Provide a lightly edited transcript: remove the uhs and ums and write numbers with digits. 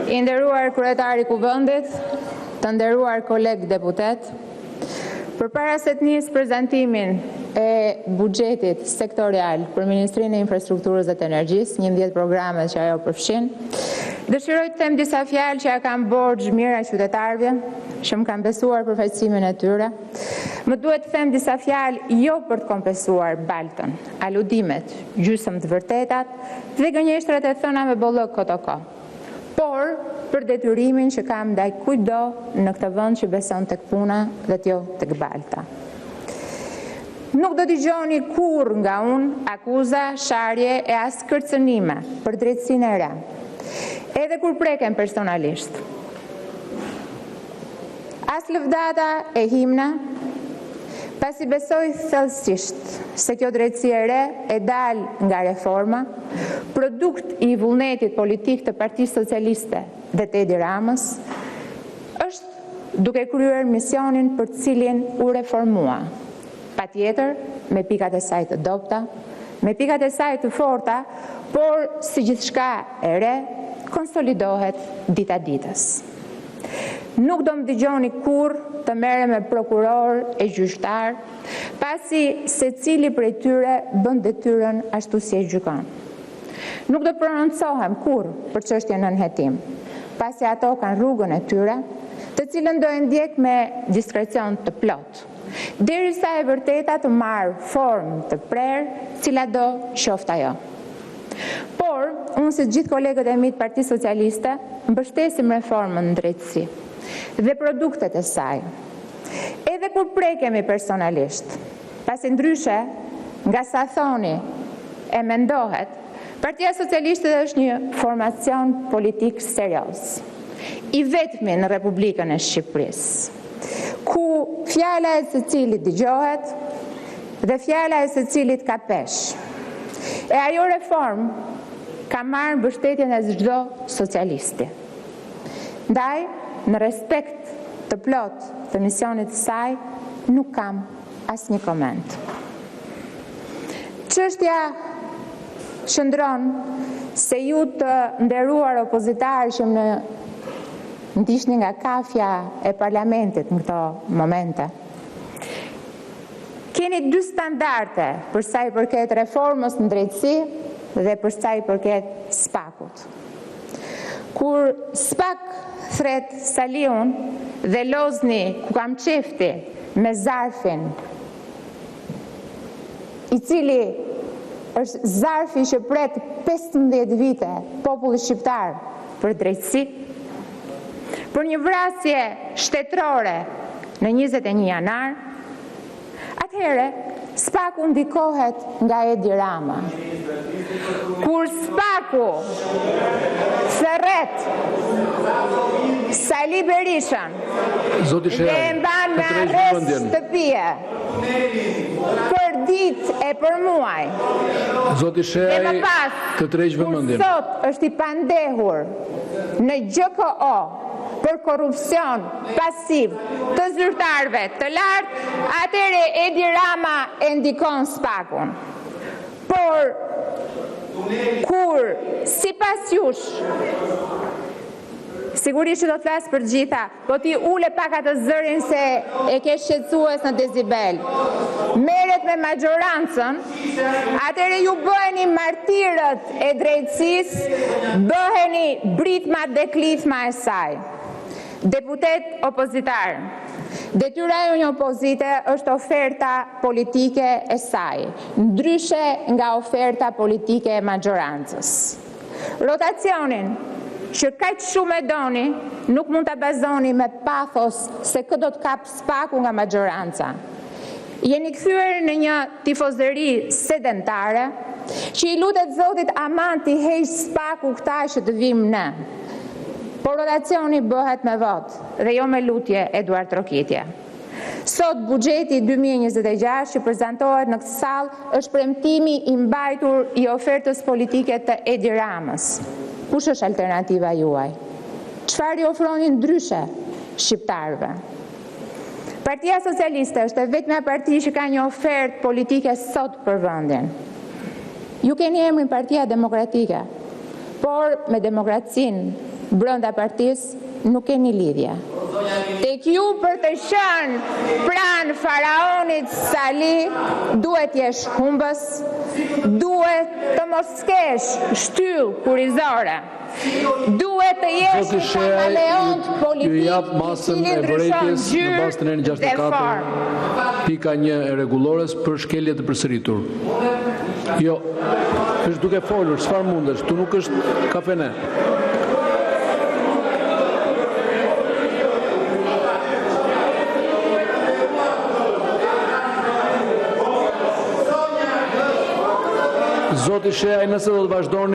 I nderuar kryetari i Kuvendit, të nderuar kolegë deputet, përpara se të nis prezantimin e buxhetit sektorial për Ministrinë e Infrastrukturës dhe të Energjisë, 11 programe që ajo përfshin, dëshiroj të them disa fjalë që ja kam borxh mira qytetarëve, që më kanë besuar përfaqësimin e tyre. Më duhet të them disa fjalë jo për të kompensuar baltën, aludimet, gjysmë të vërtetat dhe gënjeshtrat e thëna me bollëk kotoko, por për detyrimin që kam ndaj kujdo në këtë vend që beson tek puna dhe jo tek balta. Nuk do dëgjoni kurrë nga unë akuza, sharje e as kërcënime për drejtësinë e re, edhe kur preken personalisht. As lëvdata e himna, pasi besoj thellësisht se kjo drejtësi e re e dal nga reforma, produkt i vullnetit politik të Partisë Socialiste dhe të Edi Ramës, është duke kryer misionin për të cilin u reformua. Patjetër, me pikat e saj të dobta, me pikat e saj të forta, por si gjithçka e re, konsolidohet dita ditës. Nuk do më dëgjoni kurrë të merrem me prokuror e gjyqtar, pasi secili prej tyre bën detyrën ashtu si e gjykon. Nuk do prononcohem kurrë për çështjen në nënhetim, pasi ato kanë rrugën e tyre, të cilën do e ndjek me diskrecion të plot, derisa e vërteta të marrë formë të prerë, cila do qoftë ajo. Por, unë si gjithë kolegët e mi të Partisë Socialiste, mbështesim reformën në drejtësi dhe produktet e saj. Edhe kur prekemi personalisht, pasi ndryshe, nga sa thoni e mendohet, Partia Socialiste është një formacion politik serioz, i vetmi në Republikën e Shqipërisë, ku fjala e secilit dëgjohet dhe fjala e secilit ka pesh. E ajo reform ka marrë mbështetjen e çdo socialisti. Ndaj, në respekt të plot të misionit të saj, nuk kam asnjë koment. Çështja qëndron se ju të nderuar opozitarë që më ndiqni nga kafja e parlamentit në këto momente, keni dy standarde për sa i përket reformës në drejtësi dhe për sa i përket SPAK-ut. Kur SPAK thret Saliun dhe Lozni ku kam qefti me zarfin, i cili është zarfi që pret 15 vite populli shqiptar për drejtësi, për një vrasje shtetërore në 21 janar, atëhere SPAK-u ndikohet nga Edi Rama. Kur SPAK-u thret Sali Berishën dhe mban me arrest shtëpie për ditë e për muaj, dhe më pas, kur sot është i pandehur në GKO për korupcion pasiv të zyrtarëve të lartë, atëre Edi Rama e ndikon SPAK-un. Por, kur, sipas jush, sigurisht që do të flasë për gjitha, po ti ule pak atë zërin se e ke shqetësues në decibel, merret me majorancën, atëre ju bëheni martirët e drejtësisë, bëheni britma dhe klithma e saj. Deputet opozitar, detyra e një opozite është oferta politike e saj, ndryshe nga oferta politike e majorancës. Rotacionin që kaq shumë e doni, nuk mund të bazoni me pathos se këtë do të kap SPAK-u nga majoranca. Jeni kthyer në një tifozëri sedentare, që i lutet Zotit aman t'i heq SPAK-u këta që të vim në. Por rotacioni bëhet me vot dhe jo me lutje Eduard Trokitje. Sot buxheti 2026 që prezantohet në këtë sallë është premtimi i mbajtur i ofertës politike të Edi Ramës. Kush është alternativa juaj? Çfarë i ofroni ndryshe shqiptarëve? Partia Socialiste është e vetmja parti që ka një ofertë politike sot për vendin. Ju keni emrin Partia Demokratike, por me demokracinë brenda partisë nuk keni lidhje. Tek ju për të qenë pranë faraonit Sali, duhet jesh humbës, duhet të mos kesh shtyllë kurizore. Duhet të jesh një kameleont politik i cili ndryshon gjyrë dhe formë. Pika 1 e rregullores për shkelje të përsëritur. Jo, është duke folur, çfarë mundesh, tu nuk është kafene. Zoti Shea, nëse do të vazhdoni